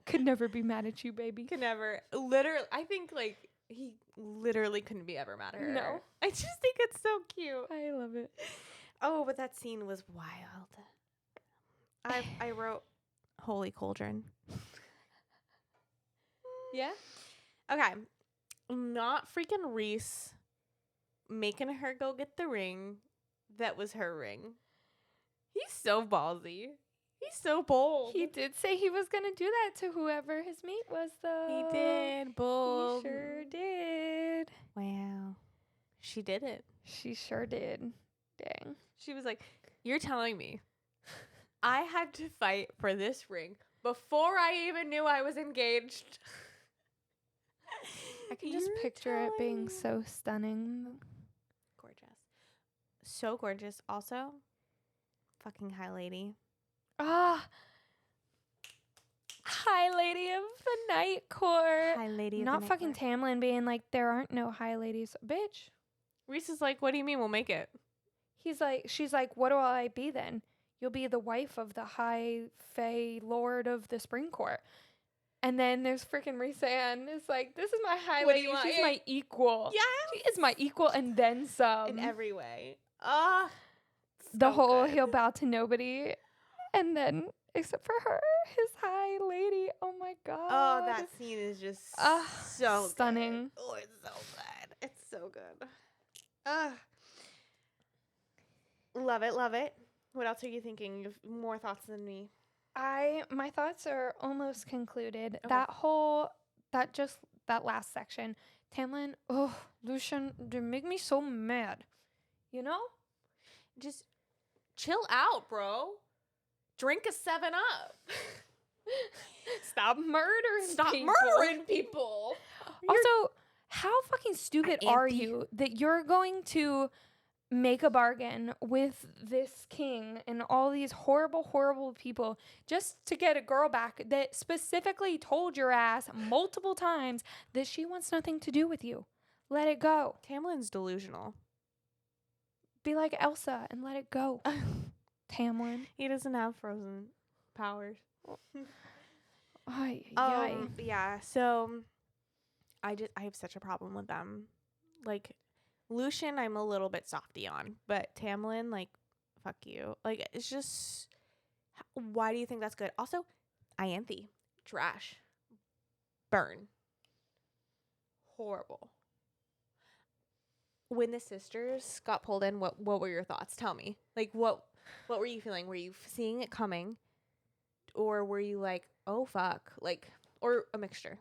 Could never be mad at you, baby. Could never. Literally, I think like he literally couldn't be ever mad at her. No. I just think it's so cute. I love it. Oh, but that scene was wild. I wrote Holy Cauldron. Yeah? Okay. Not freaking Rhys making her go get the ring that was her ring. He's so ballsy. He's so bold. He did say he was going to do that to whoever his mate was, though. He did. Bold. He sure did. Wow. She did it. She sure did. Dang. She was like, you're telling me I had to fight for this ring before I even knew I was engaged. I can just picture it being so stunning. Gorgeous. So gorgeous. Also, fucking high lady. High Lady of the Night Court. High Lady of Not the Night fucking Court. Tamlin being like, there aren't no High Ladies. Bitch. Rhys is like, what do you mean we'll make it? She's like, what will I be then? You'll be the wife of the High Fae Lord of the Spring Court. And then there's freaking Rhysand. It's like, this is my High What do Lady. you want? She's my equal. Yeah. She is my equal and then some. In every way. Ah. The whole he'll bow to nobody. And then, except for her, his High Lady. Oh my God. Oh, that scene is just so stunning. Good. Oh, it's so good. It's so good. Love it, love it. What else are you thinking? You have more thoughts than me. My thoughts are almost concluded. Okay. That last section. Tamlin, Lucian, they make me so mad. You know? Just chill out, bro. Drink a 7-Up. Stop murdering people. Also, how fucking stupid are Auntie. you that you're going to make a bargain with this king and all these horrible, horrible people just to get a girl back that specifically told your ass multiple times that she wants nothing to do with you? Let it go. Tamlin's delusional. Be like Elsa and let it go. Tamlin. He doesn't have frozen powers. Ay, Yeah, so I have such a problem with them. Like, Lucian, I'm a little bit softy on, but Tamlin, like, fuck you. Like, it's just, why do you think that's good? Also, Ianthe, trash, burn, horrible. When the sisters got pulled in, what were your thoughts? Tell me. Like, what were you feeling? Were you seeing it coming, or were you like, oh fuck, like, or a mixture?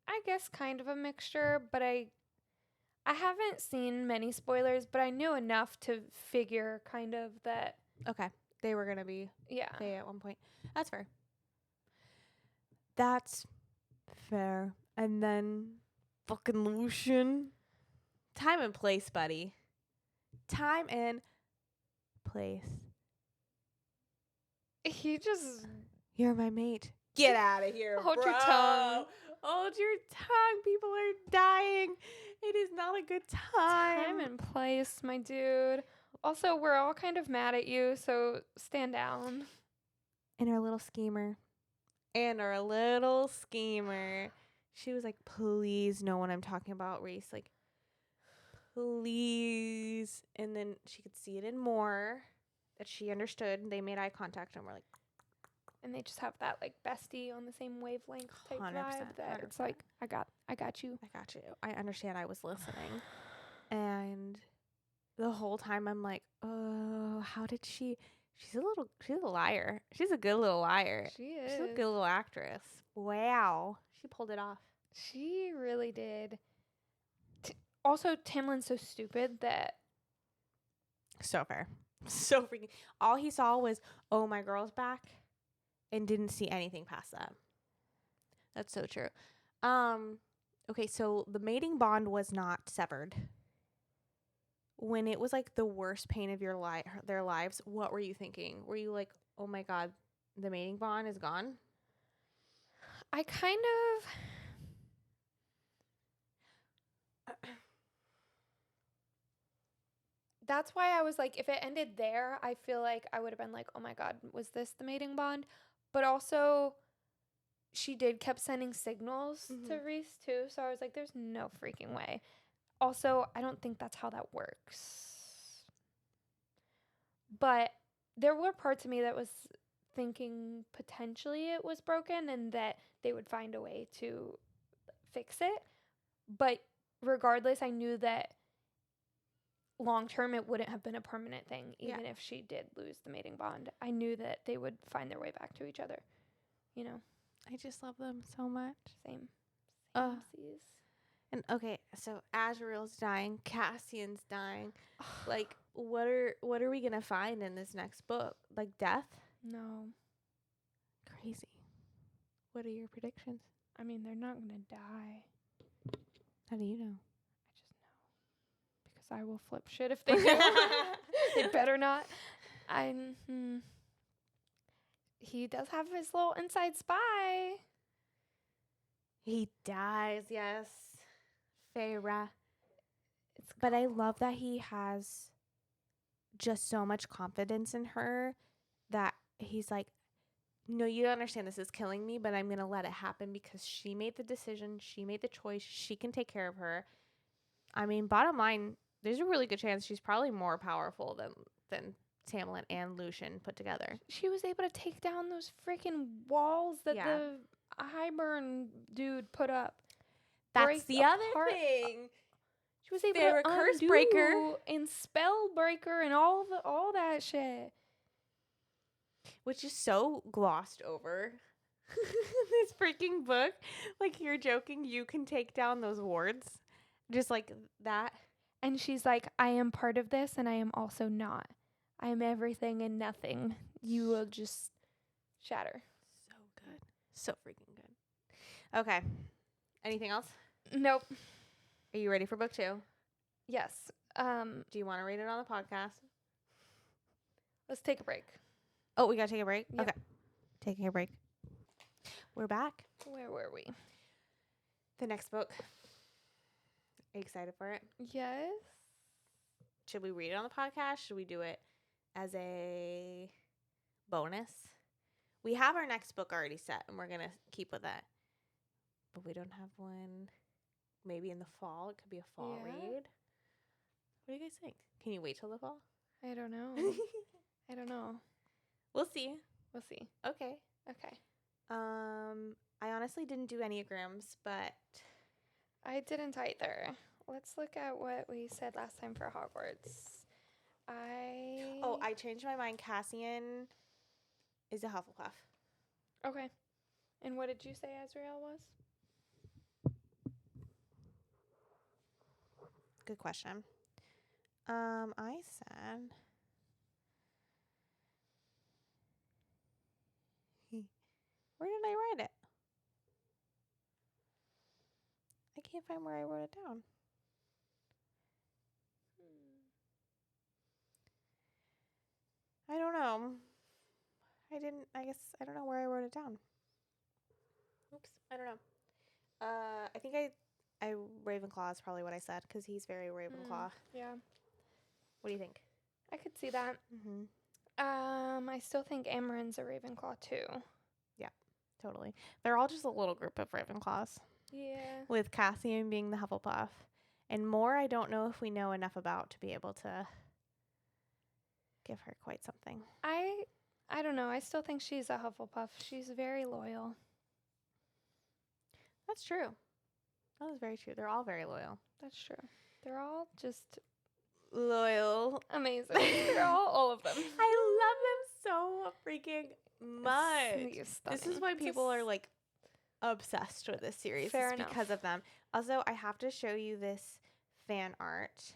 I guess kind of a mixture, but I haven't seen many spoilers, but I knew enough to figure kind of that. Okay, they were gonna be Yeah. Fae at one point. That's fair. That's fair. And then fucking Lucian. Time and place, buddy. Time and place. He just You're my mate. Get out of here, Hold bro. your tongue. Hold your tongue. People are dying. It is not a good time and place, my dude. Also, we're all kind of mad at you, so stand down. And our little schemer. She was like, please know what I'm talking about, Rhys. Like, please. And then she could see it in more that she understood. They made eye contact and we're like, and they just have that like bestie on the same wavelength type 100%, vibe that it's like, I got you. I got you. I understand. I was listening. And the whole time I'm like, oh, how did she's a liar. She's a good little liar. She is. She's a good little actress. Wow. She pulled it off. She really did. Also, Tamlin's so stupid that. So fair. So freaking. All he saw was, oh, my girl's back, and didn't see anything past that. That's so true. Okay, so the mating bond was not severed. When it was like the worst pain of their lives, what were you thinking? Were you like, oh my God, the mating bond is gone? I kind of. That's why I was like, if it ended there, I feel like I would have been like, oh my God, was this the mating bond? But also, she kept sending signals to Rhys too. So I was like, there's no freaking way. Also, I don't think that's how that works. But there were parts of me that was thinking potentially it was broken and that they would find a way to fix it. But regardless, I knew that long term it wouldn't have been a permanent thing, even if she did lose the mating bond. I knew that they would find their way back to each other. You know? I just love them so much. Same. Sees. And okay, so Azriel's dying, Cassian's dying. Like, what are we gonna find in this next book? Like death? No. Crazy. What are your predictions? I mean, they're not gonna die. How do you know? I just know. Because I will flip shit if they do. They better not. he does have his little inside spy. He does, yes. Feyre. But I love that he has just so much confidence in her that he's like, no, you don't understand. This is killing me, but I'm going to let it happen because she made the decision. She made the choice. She can take care of her. I mean, bottom line, there's a really good chance she's probably more powerful than Tamlin and Lucian put together. She was able to take down those freaking walls that Yeah. the Highburn dude put up. That's Break the other apart- thing. She was able They're to a curse undo breaker. and spell breaker and all that shit. Which is so glossed over. This freaking book. Like, you're joking. You can take down those wards. Just like that. And she's like, I am part of this and I am also not. I am everything and nothing. You will just shatter. So good. So freaking good. Okay. Anything else? Nope. Are you ready for book 2? Yes. Do you want to read it on the podcast? Let's take a break. Oh, we got to take a break? Yep. Okay. Taking a break. We're back. Where were we? The next book. Are you excited for it? Yes. Should we read it on the podcast? Should we do it as a bonus? We have our next book already set, and we're going to keep with that. But we don't have one maybe in the fall. It could be a fall read. What do you guys think? Can you wait till the fall? I don't know. I don't know. We'll see. We'll see. Okay. Okay. I honestly didn't do Enneagrams, but I didn't either. Let's look at what we said last time for Hogwarts. I changed my mind. Cassian is a Hufflepuff. Okay. And what did you say Azrael was? Good question. I said where did I write it? I can't find where I wrote it down. I don't know. I don't know where I wrote it down. Oops, I don't know. I think I Ravenclaw is probably what I said because he's very Ravenclaw. Yeah. What do you think? I could see that. Mm-hmm. I still think Amaran's a Ravenclaw too. Totally. They're all just a little group of Ravenclaws. Yeah. With Cassian being the Hufflepuff. And more I don't know if we know enough about to be able to give her quite something. I don't know. I still think she's a Hufflepuff. She's very loyal. That's true. That is very true. They're all very loyal. That's true. They're all just Loyal. amazing. They're all of them. I love them so freaking much. It's This is stunning. why people are like obsessed with this series. Fair It's because of them. Also, I have to show you this fan art.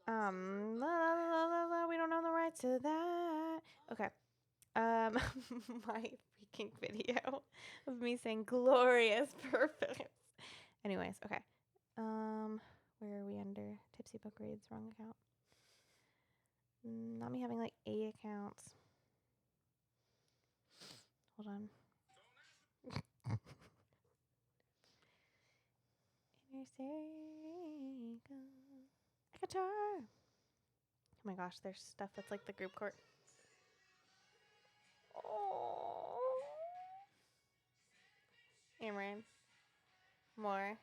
We don't own the rights to that. Okay. My freaking video of me saying glorious purpose. Anyways, okay. Where are we under Tipsy Book Reads? Wrong account. Not me having like 8 accounts. Hold on. Guitar. Oh my gosh, there's stuff that's like the group court. Oh. Amaran. More.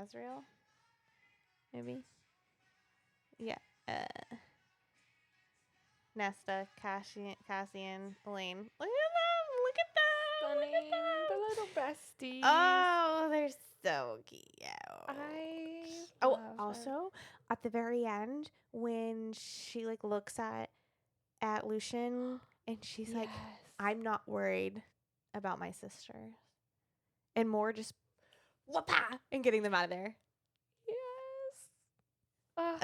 Azrael. Maybe. Yeah. Nesta, Cassian, Elaine. Look at them! Look at them! Stunning. Look at them! The little besties. Oh, they're so cute. love Also at the very end when she like looks at Lucian and she's like, I'm not worried about my sisters. And more just whoop-ah, and getting them out of there. Yes.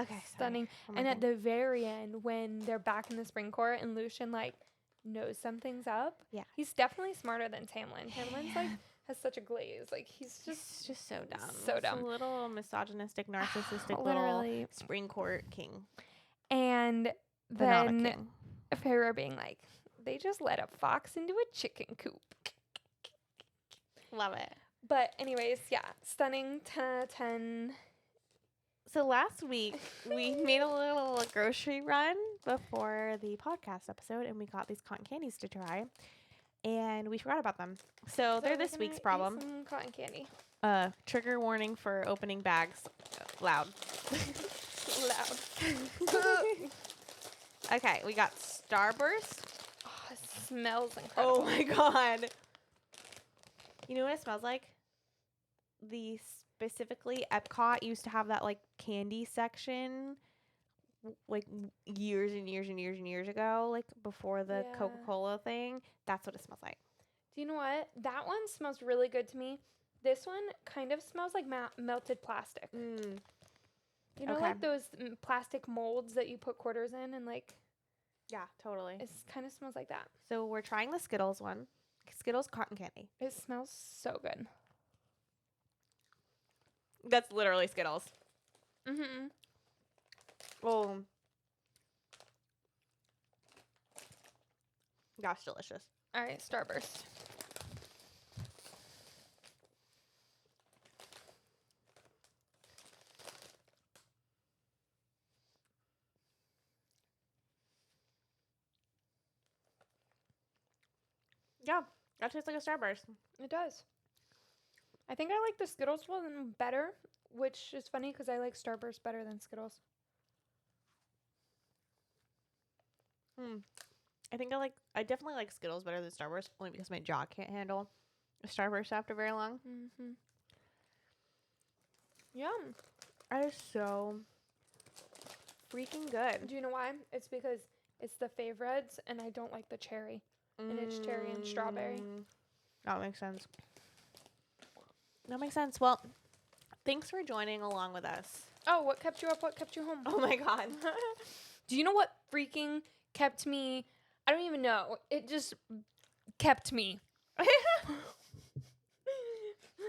Okay, Stunning. sorry. And at the very end, when they're back in the spring court and Lucian like knows something's up, Yeah. he's definitely smarter than Tamlin. Tamlin's like has such a glaze. Like he's just so dumb. So Just dumb. a little misogynistic, narcissistic Literally. little spring court king. And But not a then king. Pharaoh being like, they just let a fox into a chicken coop. Love it. But anyways, yeah, stunning 10 out of 10. So last week, we made a little grocery run before the podcast episode, and we got these cotton candies to try, and we forgot about them. So they're this week's problem. Some cotton candy. Trigger warning for opening bags. Loud. Loud. Okay, we got Starburst. Oh, it smells incredible. Oh my god. You know what it smells like? Specifically, Epcot used to have that like candy section like years and years and years and years ago, like before the Coca-Cola thing. That's what it smells like. Do you know what? That one smells really good to me. This one kind of smells like melted plastic. You know, like those plastic molds that you put quarters in and like... Yeah, totally. It kind of smells like that. So we're trying the Skittles one. Skittles cotton candy. It smells so good. That's literally Skittles. Mm-hmm. Oh. Gosh, delicious. All right, Starburst. Yeah, that tastes like a Starburst. It does. I think I like the Skittles one better, which is funny because I like Starburst better than Skittles. I definitely like Skittles better than Starburst, only because my jaw can't handle a Starburst after very long. Mm-hmm. Yum. That is so freaking good. Do you know why? It's because it's the favorites, and I don't like the cherry. And it's cherry and strawberry. That makes sense. That makes sense. Well, thanks for joining along with us. Oh, what kept you up? What kept you home? Oh my god. Do you know what freaking kept me? I don't even know. It just kept me.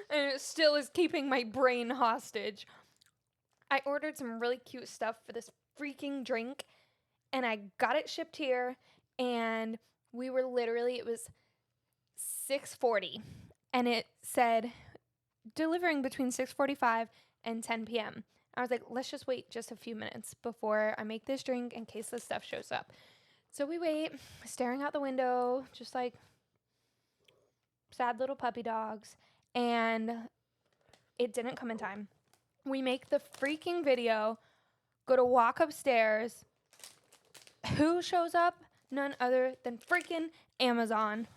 And it still is keeping my brain hostage. I ordered some really cute stuff for this freaking drink, and I got it shipped here, and we were literally, it was 6:40, and it said delivering between 6:45 and 10 p.m. I was like, let's just wait just a few minutes before I make this drink in case this stuff shows up. So we wait, staring out the window, just like sad little puppy dogs, and it didn't come in time. We make the freaking video, go to walk upstairs. Who shows up? None other than freaking Amazon.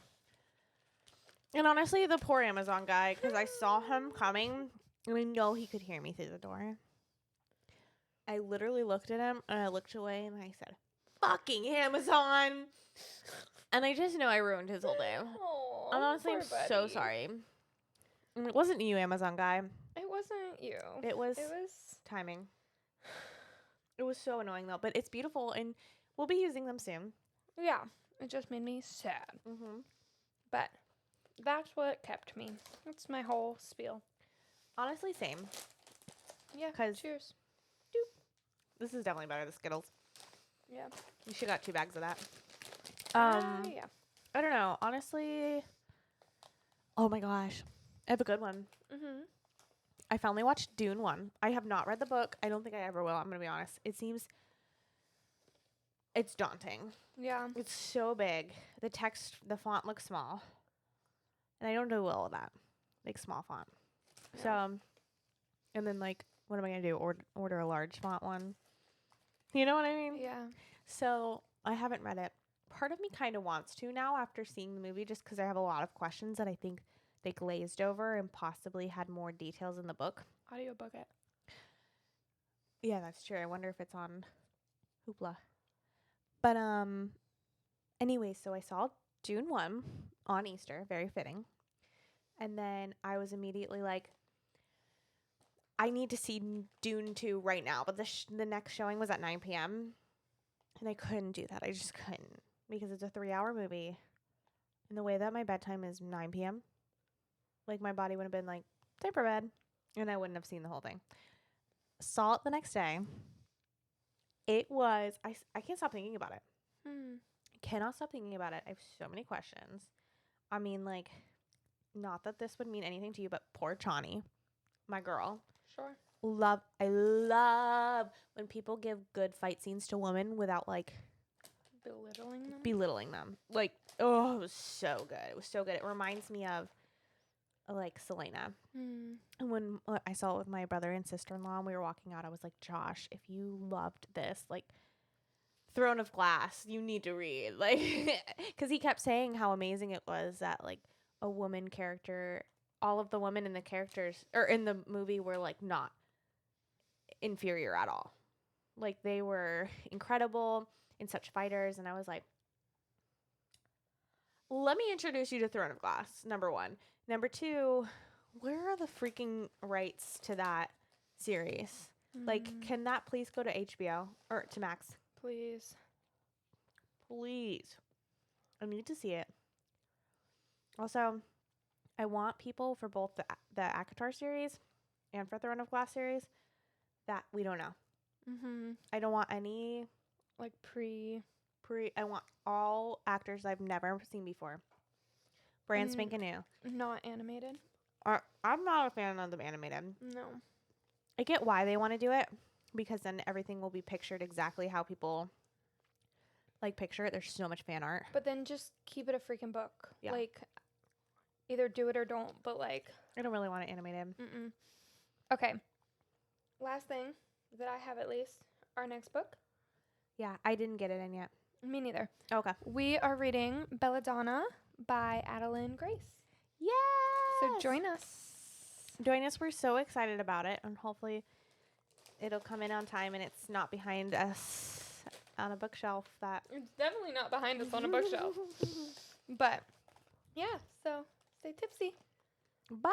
And honestly, the poor Amazon guy, because I saw him coming, and I know he could hear me through the door. I literally looked at him, and I looked away, and I said, fucking Amazon! And I just know I ruined his whole day. Oh, And honestly, I'm so sorry. And it wasn't you, Amazon guy. It wasn't you. It was timing. It was so annoying, though. But it's beautiful, and we'll be using them soon. Yeah, it just made me sad. Mm-hmm. But that's what kept me. That's my whole spiel. Honestly, same. Yeah, 'Cause cheers. This is definitely better than Skittles. Yeah. You should have got 2 bags of that. Yeah. I don't know. Honestly, oh my gosh. I have a good one. Mm-hmm. I finally watched Dune 1. I have not read the book. I don't think I ever will. I'm going to be honest. It's daunting. Yeah. It's so big. The font looks small. And I don't do well with that. Like, small font. Yeah. So, and then, like, what am I going to do? Order a large font one? You know what I mean? Yeah. So, I haven't read it. Part of me kind of wants to now after seeing the movie, just because I have a lot of questions that I think they glazed over and possibly had more details in the book. Audiobook it. Yeah, that's true. I wonder if it's on Hoopla. But anyway, so I saw Dune 1 on Easter, very fitting. And then I was immediately like, I need to see Dune 2 right now. But the next showing was at 9 p.m. And I couldn't do that. I just couldn't. Because it's a 3-hour movie. And the way that my bedtime is 9 p.m., like my body would have been like, time for bed. And I wouldn't have seen the whole thing. Saw it the next day. It was, I can't stop thinking about it. cannot stop thinking about it. I have so many questions. I mean, like, not that this would mean anything to you, but poor Chani, my girl. Sure. I love when people give good fight scenes to women without, like, belittling them. Like, oh, it was so good. It was so good. It reminds me of, like, Selena. Mm. And when I saw it with my brother and sister-in-law and we were walking out, I was like, Josh, if you loved this, like, Throne of Glass, you need to read. Like, because he kept saying how amazing it was that, like, a woman character, all of the women in the characters, or in the movie, were, like, not inferior at all. Like, they were incredible and such fighters. And I was like, let me introduce you to Throne of Glass, number one. Number two, where are the freaking rights to that series? Like, can that please go to HBO or to Max? Please. I need to see it. Also, I want people for both the ACOTAR series and for Throne of Glass series that we don't know. Mm-hmm. I don't want any, like, pre. I want all actors I've never seen before. Brand spanking new. Not animated. I'm not a fan of them animated. No. I get why they want to do it, because then everything will be pictured exactly how people, like, picture it. There's so much fan art. But then just keep it a freaking book. Yeah. Like, either do it or don't, but, like. I don't really want it animated. Okay. Last thing that I have, at least, our next book. Yeah, I didn't get it in yet. Me neither. Okay. We are reading Belladonna by Adeline Grace. Yeah. So join us. We're so excited about it, and hopefully it'll come in on time and it's not behind us on a bookshelf. It's definitely not behind us on a bookshelf. But yeah, so stay tipsy. Bye.